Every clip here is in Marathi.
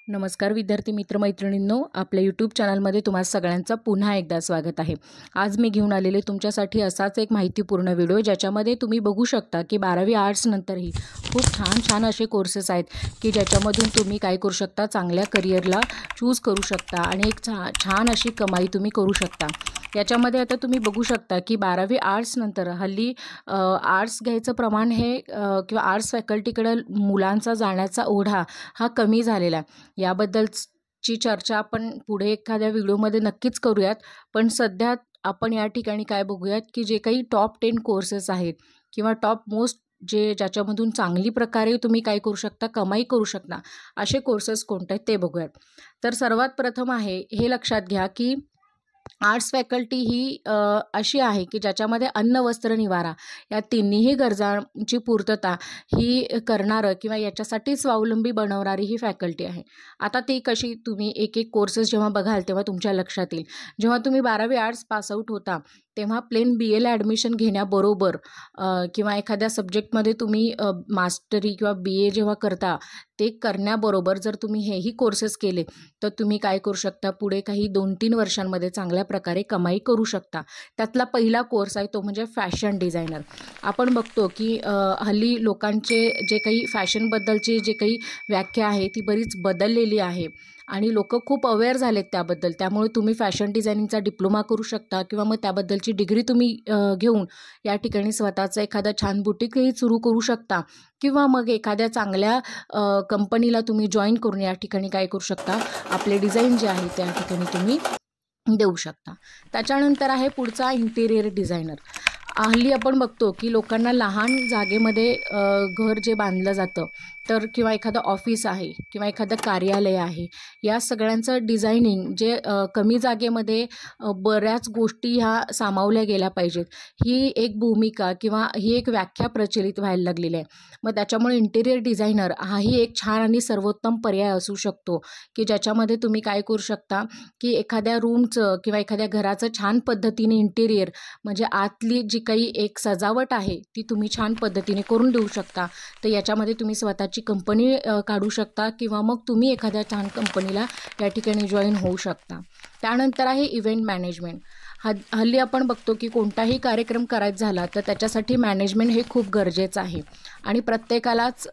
नमस्कार विद्यार्थी मित्र मैत्रिणींनो, आपल्या यूट्यूब चॅनलमध्ये तुम्हा सगळ्यांचं पुन्हा एकदा स्वागत आहे। आज मी घेऊन आलेले तुमच्यासाठी असाच एक माहितीपूर्ण व्हिडिओ ज्याच्यामध्ये तुम्ही बघू शकता की 12वी आर्ट्स नंतरही खूप छान असे कोर्सेस आहेत की ज्याच्यामधून तुम्ही काय करू शकता, चांगल्या करिअरला चूज करू शकता आणि एक छान अशी कमाई तुम्ही करू शकता। याच्यामध्ये आता तुम्ही बघू शकता की 12वी आर्ट्स नंतर हल्ली आर्ट्स घ्यायचं प्रमाण हे किंवा आर्ट्स फॅकल्टीकडे मुलांचा जाण्याचा ओढा हा कमी झालेला आहे। याबद्दलची चर्चा आपण पुढे एखाद्या व्हिडिओमध्ये नक्कीच करूयात, पण सध्या आपण या ठिकाणी काय बघूयात की जे काही टॉप 10 कोर्सेस आहेत किंवा टॉप मोस्ट ज्याच्यामधून चांगली प्रकारे तुम्ही काय करू शकता, कमाई करू शकता, असे कोर्सेस कोणते आहेत ते बघूयात। तर सर्वात प्रथम आहे, हे लक्षात घ्या की आर्ट्स फॅकल्टी ही अशी आहे की ज्याच्यामध्ये अन्न वस्त्र निवारा या तिन्ही गरजांची पूर्तता ही करणारं किंवा याच्यासाठी स्वावलंबी बनवणारी ही फॅकल्टी आहे। आता ती कशी, तुम्ही एक एक कोर्सेस जेव्हा बघाल तेव्हा तुमच्या लक्षात येईल। जेव्हा तुम्ही 12वी आर्ट्स पासआउट होता तेव्हा प्लेन BAला ॲडमिशन घेण्याबरोबर किंवा एखाद्या सब्जेक्टमध्ये तुम्ही मास्टरी किंवा BA जेव्हा करता ते करण्याबरोबर जर तुम्ही हेही कोर्सेस केले तर तुम्ही काय करू शकता, पुढे काही 2-3 वर्षांमध्ये चांगल्या प्रकारे कमाई करू शकता। त्यातला पहिला कोर्स आहे तो म्हणजे फॅशन डिझायनर। आपण बघतो की हल्ली लोकांचे जे काही फॅशनबद्दलची जे काही व्याख्या आहे ती बरीच बदललेली आहे आणि लोक खूप अवेअर झालेत त्याबद्दल। त्यामुळे तुम्ही फॅशन डिझायनिंगचा डिप्लोमा करू शकता किंवा मग त्याबद्दलची डिग्री तुम्ही घेऊन या ठिकाणी स्वतःचं एखादा छान बुटीकही सुरू करू शकता किंवा मग एखाद्या चांगल्या कंपनीला तुम्ही जॉईन करून या ठिकाणी काय करू शकता, आपले डिझाईन जे आहे त्या ठिकाणी तुम्ही देऊ शकता। त्याच्यानंतर आहे पुढचा इंटेरियर डिझायनर। हल्ली आपण बघतो की लोकांना लहान जागेमध्ये घर जे बांधलं जातं तर किंवा एखादं ऑफिस आहे किंवा एखादं कार्यालय आहे, या सगळ्यांचं डिझायनिंग जे कमी जागेमध्ये बऱ्याच गोष्टी ह्या सामावल्या गेल्या पाहिजेत, ही एक भूमिका किंवा ही एक व्याख्या प्रचलित व्हायला लागलेली आहे। मग त्याच्यामुळे इंटेरियर डिझायनर हाही एक छान आणि सर्वोत्तम पर्याय असू शकतो की ज्याच्यामध्ये तुम्ही काय करू शकता की एखाद्या रूमचं किंवा एखाद्या घराचं छान पद्धतीने इंटेरियर म्हणजे आतली जी काही एक सजावट आहे ती तुम्ही छान पद्धतीने करून देऊ शकता। तर याच्यामध्ये तुम्ही स्वतःची कंपनी काढू शकता किंवा मग तुम्ही एखाद्या छान कंपनीला या ठिकाणी जॉईन होऊ शकता। त्यानंतर आहे इव्हेंट मॅनेजमेंट। हल्ली आपण बघतो की कोणताही कार्यक्रम करायचा झाला तर त्याच्यासाठी मॅनेजमेंट हे खूप गरजेचं आहे आणि प्रत्येकालाच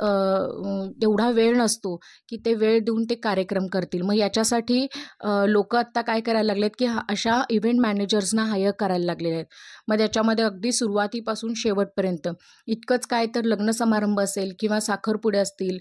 तेवढा वेळ नसतो की ते वेळ देऊन ते कार्यक्रम करतील। मग याच्यासाठी लोक आत्ता काय करायला लागलेत की अशा इव्हेंट मॅनेजर्सना हायर करायला लागलेले आहेत। मग त्याच्यामध्ये अगदी सुरुवातीपासून शेवटपर्यंत इतकंच काय, तर लग्न समारंभ असेल किंवा साखरपुडे असतील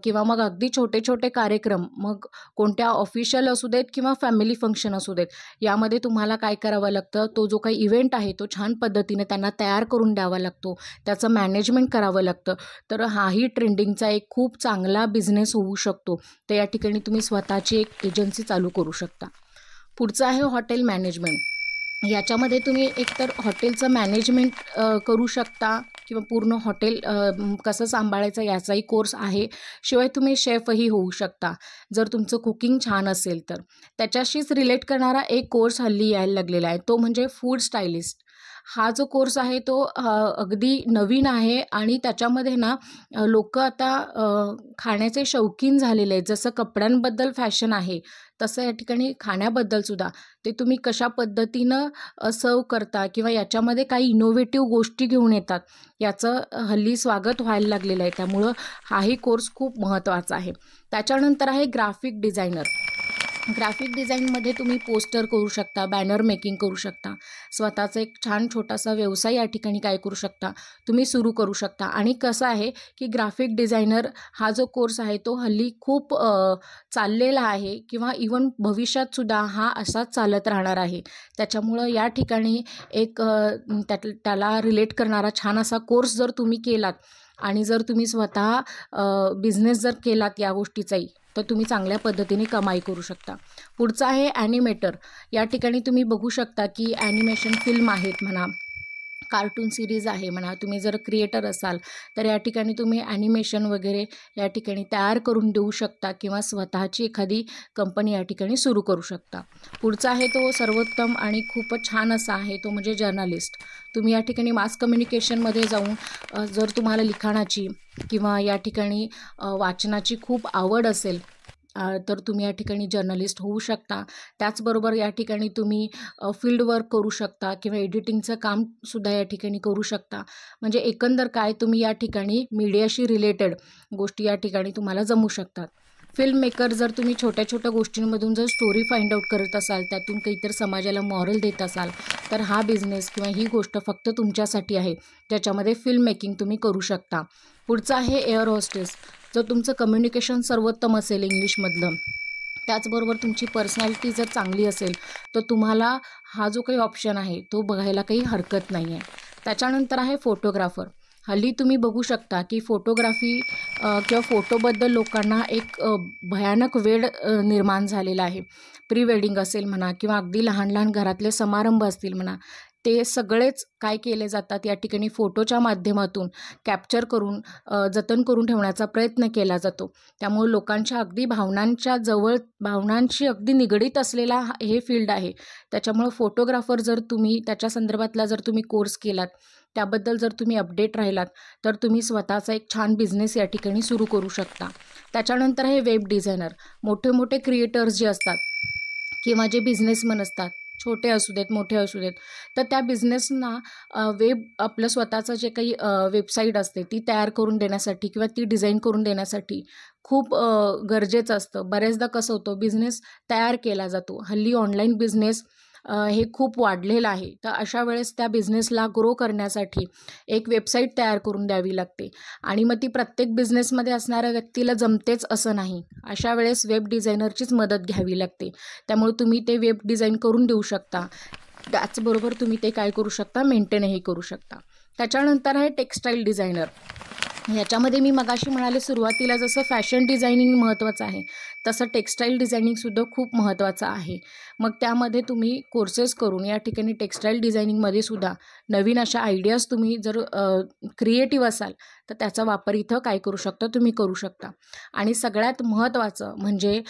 किंवा मग अगदी छोटे छोटे कार्यक्रम, मग कोणत्या ऑफिशियल असू देत किंवा फॅमिली फंक्शन असू देत, यामध्ये तुम्हाला काय करावं लागतं, तो जो काही इव्हेंट आहे तो छान पद्धतीने त्यांना तयार करून द्यावा लागतो, त्याचं मॅनेजमेंट करावं लागतं। तर हाही ट्रेंडिंगचा एक खूप चांगला बिझनेस होऊ शकतो। तर या ठिकाणी तुम्ही स्वतःची एक एजन्सी चालू करू शकता। पुढचं आहे हॉटेल मॅनेजमेंट। याच्यामध्ये तुम्ही एकतर हॉटेलचं मॅनेजमेंट करू शकता किंवा पूर्ण हॉटेल कसं सांभाळायचं याचाही कोर्स आहे। शिवाय तुम्ही शेफही होऊ शकता जर तुमचं कुकिंग छान असेल तर। त्याच्याशीच रिलेट करणारा एक कोर्स हल्ली यायला लागलेला आहे, तो म्हणजे फूड स्टायलिस्ट। हा जो कोर्स आहे तो अगदी नवीन आहे आणि त्याच्यामध्ये ना लोक आता खाण्याचे शौकीन झालेले आहेत। जसं कपड्यांबद्दल फॅशन आहे तसं या ठिकाणी खाण्याबद्दल सुद्धा ते तुम्ही कशा पद्धतीनं सर्व करता किंवा याच्यामध्ये काही इनोव्हेटिव्ह गोष्टी घेऊन येतात याचं हल्ली स्वागत व्हायला लागलेलं आहे। त्यामुळं हाही कोर्स खूप महत्त्वाचा आहे। त्याच्यानंतर आहे ग्राफिक डिझायनर। ग्राफिक डिझाईनमध्ये तुम्ही पोस्टर करू शकता, बॅनर मेकिंग करू शकता, स्वतःचा एक छान छोटासा व्यवसाय या ठिकाणी काय करू शकता, तुम्ही सुरू करू शकता। आणि कसं आहे की ग्राफिक डिझायनर हा जो कोर्स आहे तो हल्ली खूप चाललेला आहे किंवा इवन भविष्यातसुद्धा हा असाच चालत राहणार आहे। त्याच्यामुळं या ठिकाणी एक त्याला रिलेट करणारा छान असा कोर्स जर तुम्ही केलात आणि जर तुम्ही स्वतः बिझनेस जर केलात या गोष्टीचाही, तर तुम्ही चांगल्या पद्धतीने कमाई करू शकता। पुढचं आहे ॲनिमेटर। या ठिकाणी तुम्ही बघू शकता की ॲनिमेशन फिल्म आहेत म्हणा, कार्टून सिरीज आहे म्हणा, तुम्ही जर क्रिएटर असाल तर या ठिकाणी तुम्ही ॲनिमेशन वगैरे या ठिकाणी तयार करून देऊ शकता किंवा स्वतःची एखादी कंपनी या ठिकाणी सुरू करू शकता। पुढचा आहे तो सर्वोत्तम आणि खूपच छान असा आहे, तो म्हणजे जर्नलिस्ट। तुम्ही या ठिकाणी मास कम्युनिकेशनमध्ये जाऊन जर तुम्हाला लिखाणाची किंवा या ठिकाणी वाचनाची खूप आवड असेल तर तुम्ही या ठिकाणी जर्नलिस्ट होऊ शकता. त्याचबरोबर या ठिकाणी तुम्ही फील्ड वर्क करू शकता किंवा एडिटिंगचं कामसुद्धा या ठिकाणी करू शकता. म्हणजे एकंदर काय तुम्ही या ठिकाणी मीडियाशी रिलेटेड गोष्टी या ठिकाणी तुम्हाला जमू शकतात. फिल्म मेकर जर तुम्ही छोट्या छोट्या गोष्टींमधून जर स्टोरी फाइंड आउट करत असाल, त्यातून काहीतरी समाजाला मॉरल देत असाल, तर हा बिझनेस किंवा ही गोष्ट फक्त तुमच्यासाठी आहे, ज्याच्यामध्ये फिल्म मेकिंग तुम्ही करू शकता. पुढचं आहे एअर होस्टेस. जर तुमचं कम्युनिकेशन सर्वोत्तम असेल इंग्लिशमधलं, त्याचबरोबर तुमची पर्सनॅलिटी जर चांगली असेल, तर तुम्हाला हा जो काही ऑप्शन आहे तो बघायला काही हरकत नाही आहे. त्याच्यानंतर आहे फोटोग्राफर. हल्ली तुम्ही बघू शकता की फोटोग्राफी किंवा फोटोबद्दल लोकांना एक भयानक वेड निर्माण झालेला आहे. प्री वेडिंग असेल म्हणा किंवा अगदी लहान लहान घरातले समारंभ असतील म्हणा, ते सगळेच काय केले जातात या ठिकाणी फोटोच्या माध्यमातून कॅप्चर करून जतन करून ठेवण्याचा प्रयत्न केला जातो. त्यामुळे लोकांच्या अगदी भावनांशी अगदी निगडीत असलेला हे फील्ड आहे. त्याच्यामुळं फोटोग्राफर जर तुम्ही त्याच्या संदर्भातला जर तुम्ही कोर्स केलात, त्याबद्दल जर तुम्ही अपडेट राहिलात, तर तुम्ही स्वतःचा एक छान बिझनेस या ठिकाणी सुरू करू शकता. त्याच्यानंतर आहे वेब डिझायनर. मोठे मोठे क्रिएटर्स जे असतात किंवा जे बिझनेसमन असतात, छोटे असू देत मोठे असू देत, तर त्या बिझनेसना वेब आपलं स्वतःचं जे काही वेबसाईट असते ती तयार करून देण्यासाठी किंवा ती डिझाईन करून देण्यासाठी खूप गरजेचं असतं. बऱ्याचदा कसं होतं, बिझनेस तयार केला जातो. हल्ली ऑनलाईन बिझनेस हे खूप वाढलेलं आहे. तर अशा वेळेस त्या बिझनेसला ग्रो करण्यासाठी एक वेबसाईट तयार करून द्यावी लागते आणि मग ती प्रत्येक बिझनेसमध्ये असणाऱ्या व्यक्तीला जमतेच असं नाही. अशा वेळेस वेब डिझायनरचीच मदत घ्यावी लागते. त्यामुळे तुम्ही ते वेब डिझाईन करून देऊ शकता. त्याचबरोबर तुम्ही ते काय करू शकता, मेंटेनही करू शकता. त्याच्यानंतर आहे टेक्स्टाईल डिझायनर. याच्यामध्ये मी मगाशी म्हणाले सुरुवातीला जसं फॅशन डिझायनिंग महत्त्वाचं आहे, तसं टेक्स्टाईल डिझायनिंगसुद्धा खूप महत्त्वाचं आहे. मग त्यामध्ये तुम्ही कोर्सेस करून या ठिकाणी टेक्स्टाईल डिझायनिंगमध्ये सुद्धा नवीन अशा आयडियाज तुम्ही जर क्रिएटिव्ह असाल, तर त्याचा वापर इथं काय करू शकता, तुम्ही करू शकता. आणि सगळ्यात महत्त्वाचं म्हणजे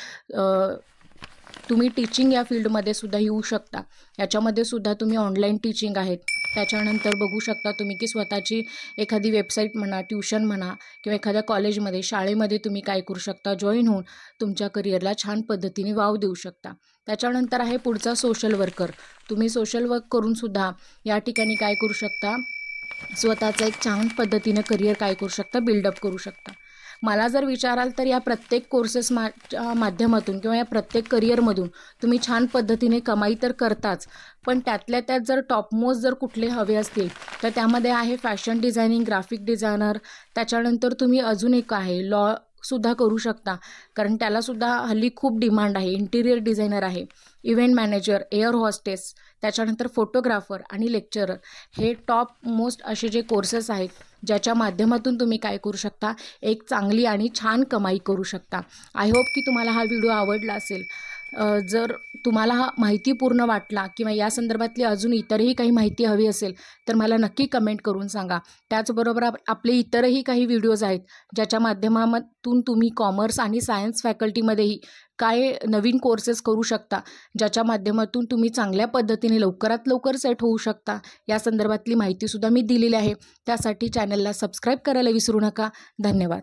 तुम्ही टीचिंग या फील्डमध्ये सुद्धा येऊ शकता. याच्यामध्ये सुद्धा तुम्ही ऑनलाईन टीचिंग आहेत. त्याच्यानंतर बघू शकता तुम्ही की स्वतःची एखादी वेबसाईट म्हणा, ट्यूशन म्हणा किंवा एखाद्या कॉलेजमध्ये, शाळेमध्ये तुम्ही काय करू शकता, जॉईन होऊन तुमच्या करिअरला छान पद्धतीने वाव देऊ शकता. त्याच्यानंतर आहे पुढचा सोशल वर्कर. तुम्ही सोशल वर्क करून सुद्धा या ठिकाणी काय करू शकता, स्वतःचं एक छान पद्धतीनं करिअर काय करू शकता, बिल्डअप करू शकता. मला जर विचाराल तर या प्रत्येक कोर्सेस माध्यमातून किंवा या प्रत्येक करिअरमधून तुम्ही छान पद्धतीने कमाई तर करताच, पण त्यातल्या त्यात जर टॉपमोस्ट जर कुठले हवे असतील, तर त्यामध्ये आहे फॅशन डिझायनिंग, ग्राफिक डिझायनर. त्याच्यानंतर तुम्ही अजून एक आहे लॉसुद्धा करू शकता, कारण त्यालासुद्धा हल्ली खूप डिमांड आहे. इंटिरियर डिझायनर आहे, इव्हेंट मॅनेजर, एअर हॉस्टेस, त्याच्यानंतर फोटोग्राफर आणि लेक्चरर. हे टॉप मोस्ट असे जे कोर्सेस आहेत, ज्याच्या माध्यमातून तुम्ही काय करू शकता, एक चांगली आणि छान कमाई करू शकता. आय होप की तुम्हाला हा व्हिडिओ आवडला असेल. जर तुम्हाला हा माहितीपूर्ण वाटला किंवा या संदर्भातली अजून इतरही काही माहिती हवी असेल, तर मला नक्की कमेंट करून सांगा. त्याचबरोबर आपले इतरही काही व्हिडिओज आहेत, ज्याच्या माध्यमातून तुम्ही कॉमर्स आणि सायन्स फॅकल्टीमध्येही काय नवीन कोर्सेस करू शकता, ज्याच्या माध्यमातून तुम्ही चांगल्या पद्धतीने लवकरात लवकर सेट होऊ शकता, या संदर्भातली माहितीसुद्धा मी दिलेली आहे. त्यासाठी चॅनलला सबस्क्राईब करायला विसरू नका. धन्यवाद.